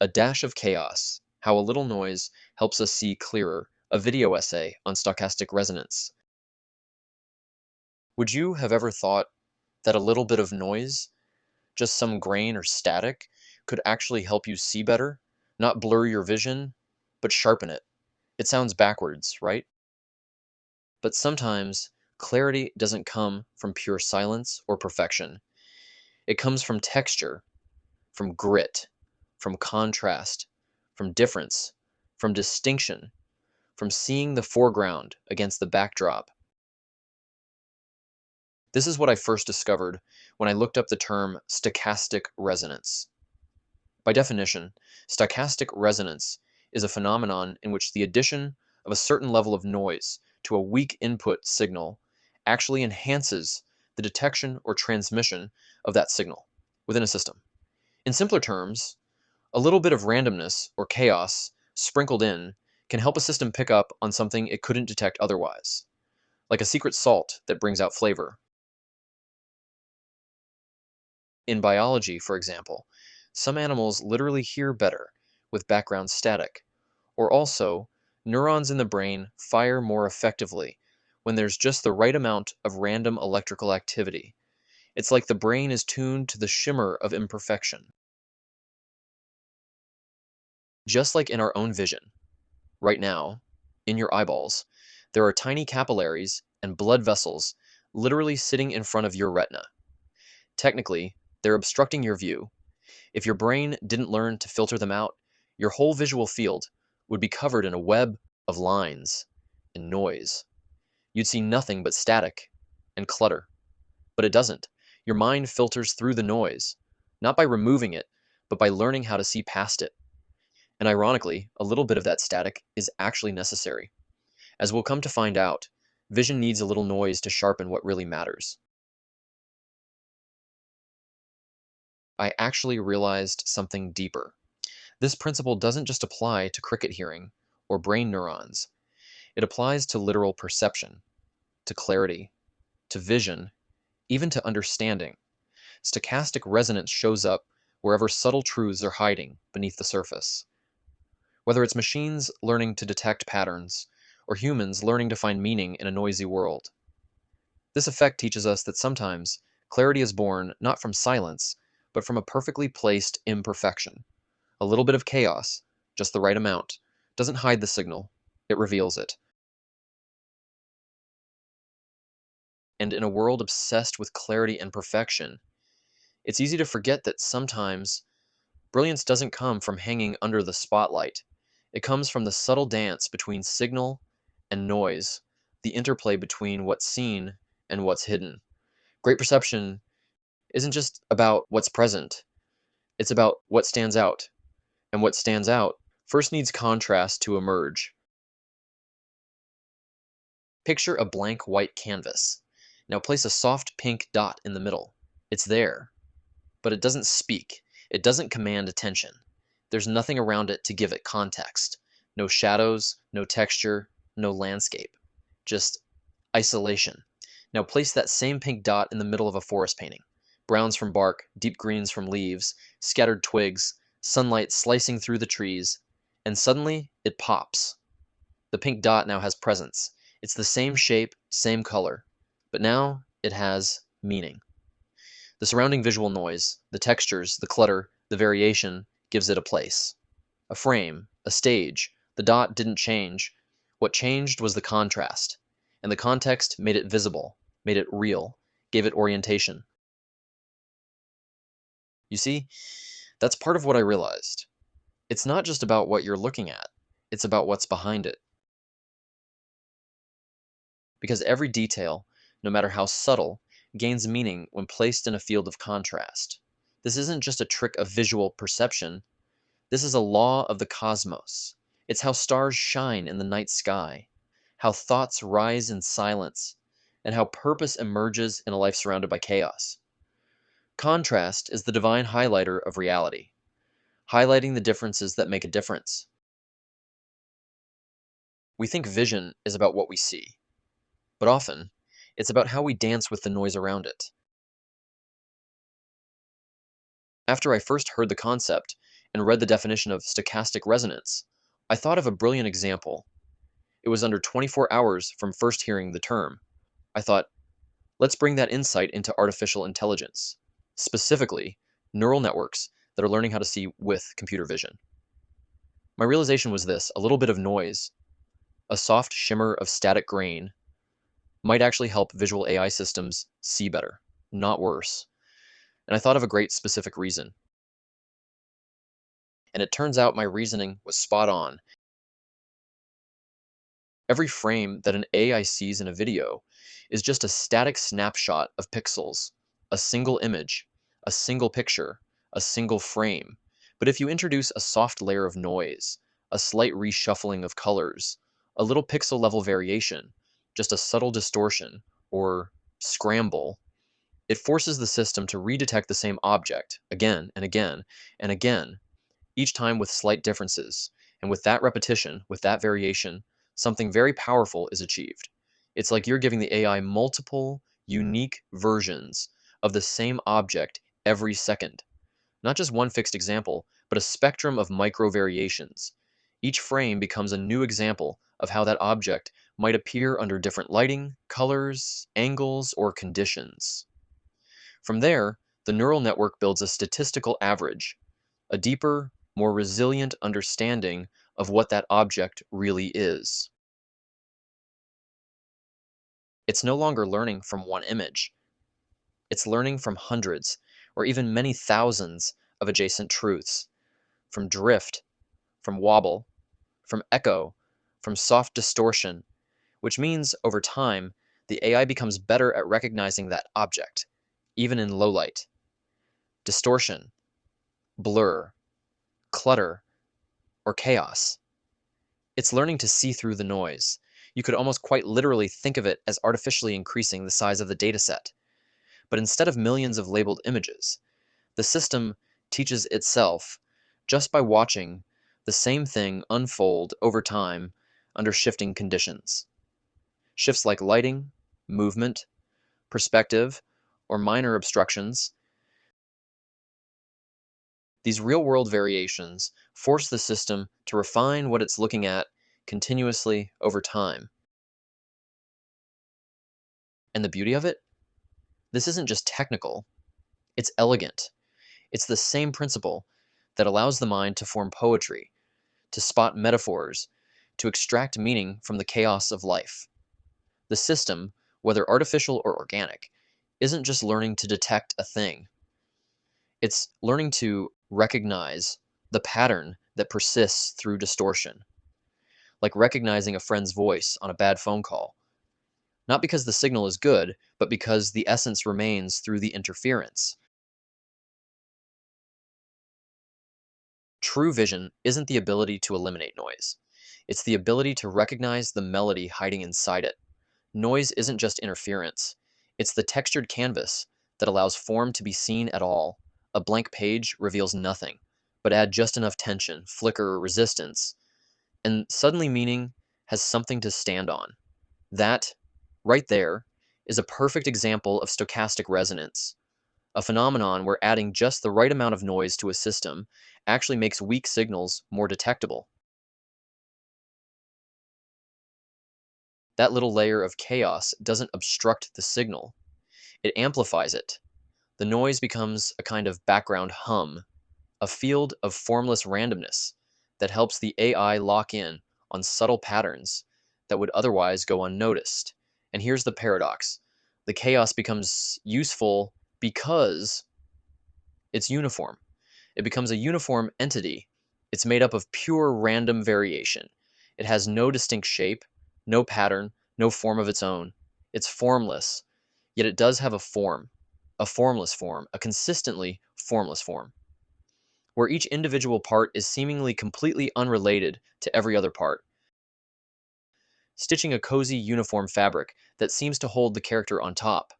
A Dash of Chaos, How a Little Noise Helps Us See Clearer, a video essay on stochastic resonance. Would you have ever thought that a little bit of noise, just some grain or static, could actually help you see better? Not blur your vision, but sharpen it. It sounds backwards, right? But sometimes clarity doesn't come from pure silence or perfection. It comes from texture, from grit, from contrast, from difference, from distinction, from seeing the foreground against the backdrop. This is what I first discovered when I looked up the term stochastic resonance. By definition, stochastic resonance is a phenomenon in which the addition of a certain level of noise to a weak input signal actually enhances the detection or transmission of that signal within a system. In simpler terms, a little bit of randomness or chaos sprinkled in can help a system pick up on something it couldn't detect otherwise, like a secret salt that brings out flavor. In biology, for example, some animals literally hear better with background static, or also, neurons in the brain fire more effectively when there's just the right amount of random electrical activity. It's like the brain is tuned to the shimmer of imperfection. Just like in our own vision, right now, in your eyeballs, there are tiny capillaries and blood vessels literally sitting in front of your retina. Technically, they're obstructing your view. If your brain didn't learn to filter them out, your whole visual field would be covered in a web of lines and noise. You'd see nothing but static and clutter. But it doesn't. Your mind filters through the noise, not by removing it, but by learning how to see past it. And ironically, a little bit of that static is actually necessary. As we'll come to find out, vision needs a little noise to sharpen what really matters. I actually realized something deeper. This principle doesn't just apply to cricket hearing or brain neurons. It applies to literal perception, to clarity, to vision, even to understanding. Stochastic resonance shows up wherever subtle truths are hiding beneath the surface. Whether it's machines learning to detect patterns, or humans learning to find meaning in a noisy world. This effect teaches us that sometimes clarity is born not from silence, but from a perfectly placed imperfection. A little bit of chaos, just the right amount, doesn't hide the signal, it reveals it. And in a world obsessed with clarity and perfection, it's easy to forget that sometimes brilliance doesn't come from hanging under the spotlight. It comes from the subtle dance between signal and noise, the interplay between what's seen and what's hidden. Great perception isn't just about what's present, it's about what stands out. And what stands out first needs contrast to emerge. Picture a blank white canvas. Now place a soft pink dot in the middle. It's there, but it doesn't speak. It doesn't command attention. There's nothing around it to give it context. No shadows, no texture, no landscape. Just isolation. Now place that same pink dot in the middle of a forest painting. Browns from bark, deep greens from leaves, scattered twigs, sunlight slicing through the trees, and suddenly it pops. The pink dot now has presence. It's the same shape, same color, but now it has meaning. The surrounding visual noise, the textures, the clutter, the variation gives it a place. A frame, a stage. The dot didn't change. What changed was the contrast, and the context made it visible, made it real, gave it orientation. You see, that's part of what I realized. It's not just about what you're looking at, it's about what's behind it. Because every detail, no matter how subtle, gains meaning when placed in a field of contrast. This isn't just a trick of visual perception, this is a law of the cosmos. It's how stars shine in the night sky, how thoughts rise in silence, and how purpose emerges in a life surrounded by chaos. Contrast is the divine highlighter of reality, highlighting the differences that make a difference. We think vision is about what we see, but often, it's about how we dance with the noise around it. After I first heard the concept, and read the definition of stochastic resonance, I thought of a brilliant example. It was under 24 hours from first hearing the term. I thought, let's bring that insight into artificial intelligence, specifically neural networks that are learning how to see with computer vision. My realization was this: a little bit of noise, a soft shimmer of static grain, might actually help visual AI systems see better, not worse. And I thought of a great specific reason. And it turns out my reasoning was spot on. Every frame that an AI sees in a video is just a static snapshot of pixels, a single image, a single picture, a single frame. But if you introduce a soft layer of noise, a slight reshuffling of colors, a little pixel level variation, just a subtle distortion or scramble, it forces the system to redetect the same object again and again and again, each time with slight differences. And with that repetition, with that variation, something very powerful is achieved. It's like you're giving the AI multiple, unique versions of the same object every second. Not just one fixed example, but a spectrum of micro variations. Each frame becomes a new example of how that object might appear under different lighting, colors, angles, or conditions. From there, the neural network builds a statistical average, a deeper, more resilient understanding of what that object really is. It's no longer learning from one image. It's learning from hundreds, or even many thousands of adjacent truths, from drift, from wobble, from echo, from soft distortion, which means over time, the AI becomes better at recognizing that object, even in low light. Distortion, blur, clutter, or chaos. It's learning to see through the noise. You could almost quite literally think of it as artificially increasing the size of the dataset. But instead of millions of labeled images, the system teaches itself just by watching the same thing unfold over time under shifting conditions. Shifts like lighting, movement, perspective, or minor obstructions. These real-world variations force the system to refine what it's looking at continuously over time. And the beauty of it? This isn't just technical, it's elegant. It's the same principle that allows the mind to form poetry, to spot metaphors, to extract meaning from the chaos of life. The system, whether artificial or organic, isn't just learning to detect a thing. It's learning to recognize the pattern that persists through distortion, like recognizing a friend's voice on a bad phone call. Not because the signal is good, but because the essence remains through the interference. True vision isn't the ability to eliminate noise. It's the ability to recognize the melody hiding inside it. Noise isn't just interference. It's the textured canvas that allows form to be seen at all. A blank page reveals nothing, but add just enough tension, flicker, or resistance, and suddenly meaning has something to stand on. That, right there, is a perfect example of stochastic resonance, a phenomenon where adding just the right amount of noise to a system actually makes weak signals more detectable. That little layer of chaos doesn't obstruct the signal, it amplifies it. The noise becomes a kind of background hum, a field of formless randomness that helps the AI lock in on subtle patterns that would otherwise go unnoticed. And here's the paradox: the chaos becomes useful because it's uniform. It becomes a uniform entity. It's made up of pure random variation. It has no distinct shape, no pattern, no form of its own. It's formless, yet it does have a form, a formless form, a consistently formless form, where each individual part is seemingly completely unrelated to every other part, stitching a cozy uniform fabric that seems to hold the character on top.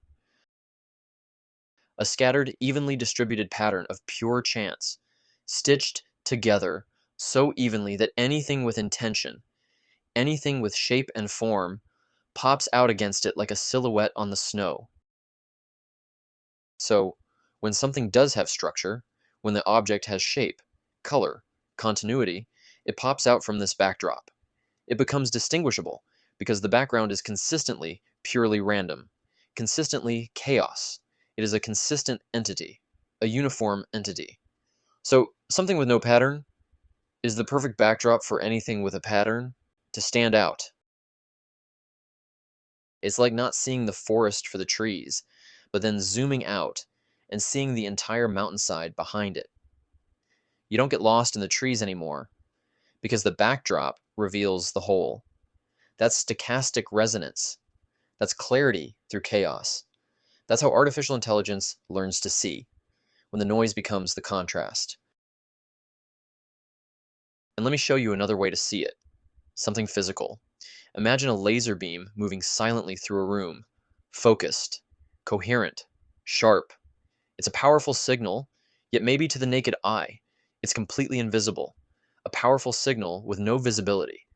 A scattered, evenly distributed pattern of pure chance, stitched together so evenly that anything with intention, anything with shape and form, pops out against it like a silhouette on the snow. So, when something does have structure, when the object has shape, color, continuity, it pops out from this backdrop. It becomes distinguishable because the background is consistently purely random, consistently chaos. It is a consistent entity, a uniform entity. So, something with no pattern is the perfect backdrop for anything with a pattern to stand out. It's like not seeing the forest for the trees, but then zooming out and seeing the entire mountainside behind it. You don't get lost in the trees anymore because the backdrop reveals the whole. That's stochastic resonance. That's clarity through chaos. That's how artificial intelligence learns to see, when the noise becomes the contrast. And let me show you another way to see it, something physical. Imagine a laser beam moving silently through a room, focused, coherent, sharp. It's a powerful signal, yet maybe to the naked eye, it's completely invisible. A powerful signal with no visibility.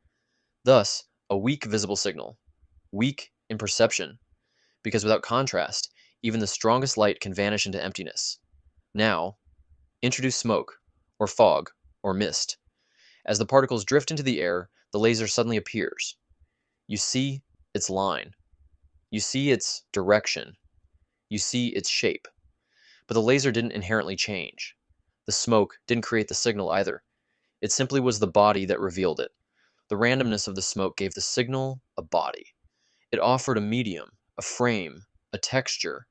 Thus, a weak visible signal. Weak in perception, because without contrast, even the strongest light can vanish into emptiness. Now, introduce smoke, or fog, or mist. As the particles drift into the air, the laser suddenly appears. You see its line. You see its direction. You see its shape. But the laser didn't inherently change. The smoke didn't create the signal either. It simply was the body that revealed it. The randomness of the smoke gave the signal a body. It offered a medium, a frame, a texture,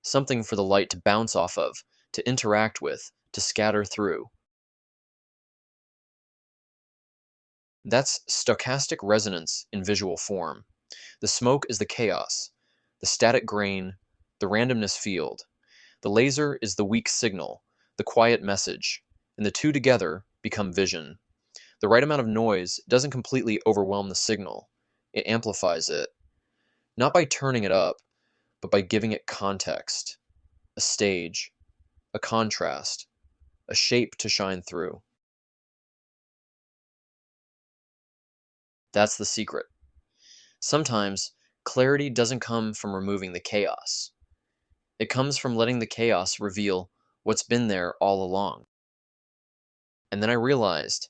something for the light to bounce off of, to interact with, to scatter through. That's stochastic resonance in visual form. The smoke is the chaos, the static grain, the randomness field. The laser is the weak signal, the quiet message, and the two together become vision. The right amount of noise doesn't completely overwhelm the signal. It amplifies it, not by turning it up, but by giving it context, a stage, a contrast, a shape to shine through. That's the secret. Sometimes clarity doesn't come from removing the chaos. It comes from letting the chaos reveal what's been there all along. And then I realized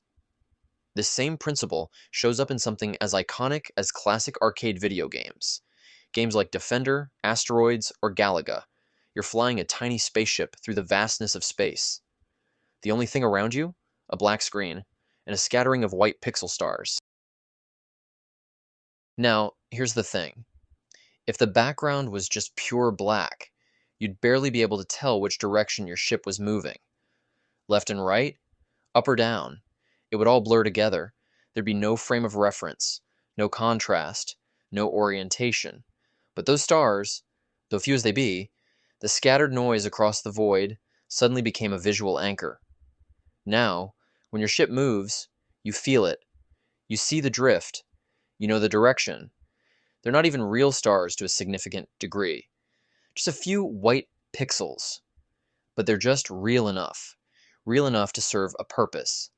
this same principle shows up in something as iconic as classic arcade video games. Games like Defender, Asteroids, or Galaga. You're flying a tiny spaceship through the vastness of space. The only thing around you? A black screen, and a scattering of white pixel stars. Now, here's the thing. If the background was just pure black, you'd barely be able to tell which direction your ship was moving. Left and right? Up or down? It would all blur together. There'd be no frame of reference, no contrast, no orientation. But those stars, though few as they be, the scattered noise across the void, suddenly became a visual anchor. Now, when your ship moves, you feel it. You see the drift. You know the direction. They're not even real stars to a significant degree. Just a few white pixels. But they're just real enough. Real enough to serve a purpose.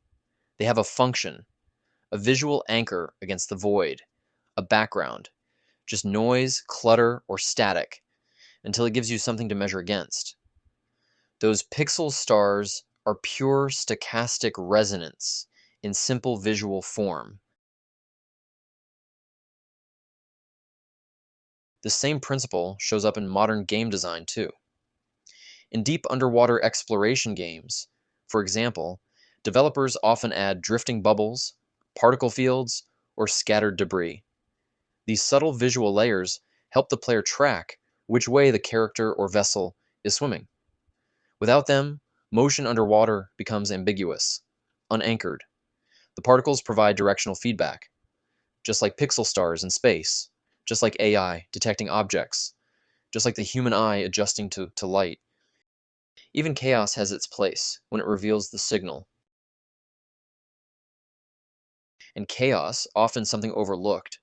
They have a function. A visual anchor against the void. A background. Just noise, clutter, or static, until it gives you something to measure against. Those pixel stars are pure stochastic resonance in simple visual form. The same principle shows up in modern game design too. In deep underwater exploration games, for example, developers often add drifting bubbles, particle fields, or scattered debris. These subtle visual layers help the player track which way the character or vessel is swimming. Without them, motion underwater becomes ambiguous, unanchored. The particles provide directional feedback, just like pixel stars in space, just like AI detecting objects, just like the human eye adjusting to light. Even chaos has its place when it reveals the signal. And chaos, often something overlooked,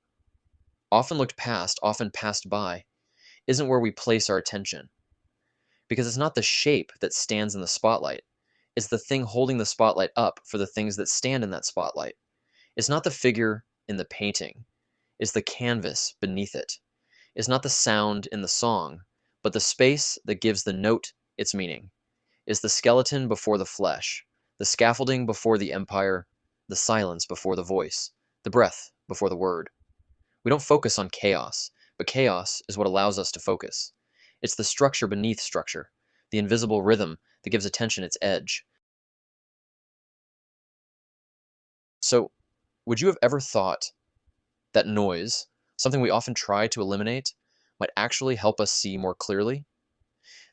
often looked past, often passed by, isn't where we place our attention. Because it's not the shape that stands in the spotlight. It's the thing holding the spotlight up for the things that stand in that spotlight. It's not the figure in the painting. It's the canvas beneath it. It's not the sound in the song, but the space that gives the note its meaning. It's the skeleton before the flesh, The scaffolding before the empire, the silence before the voice, the breath before the word. We don't focus on chaos, but chaos is what allows us to focus. It's the structure beneath structure, the invisible rhythm that gives attention its edge. So, would you have ever thought that noise, something we often try to eliminate, might actually help us see more clearly?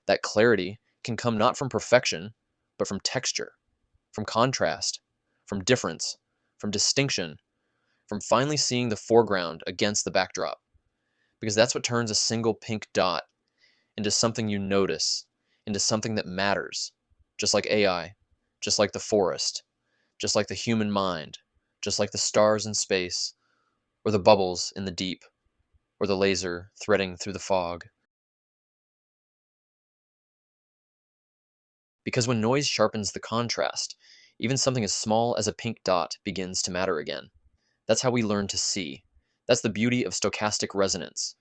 That clarity can come not from perfection, but from texture, from contrast, from difference, from distinction, from finally seeing the foreground against the backdrop. Because that's what turns a single pink dot into something you notice, into something that matters, just like AI, just like the forest, just like the human mind, just like the stars in space, or the bubbles in the deep, or the laser threading through the fog. Because when noise sharpens the contrast, even something as small as a pink dot begins to matter again. That's how we learn to see. That's the beauty of stochastic resonance.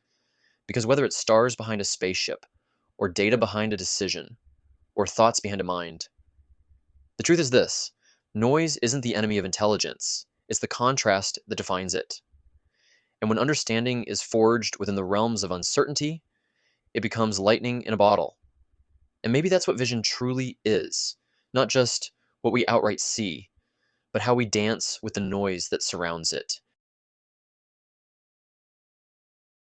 Because whether it's stars behind a spaceship, or data behind a decision, or thoughts behind a mind, the truth is this: noise isn't the enemy of intelligence, it's the contrast that defines it. And when understanding is forged within the realms of uncertainty, it becomes lightning in a bottle. And maybe that's what vision truly is, not just what we outright see, but how we dance with the noise that surrounds it.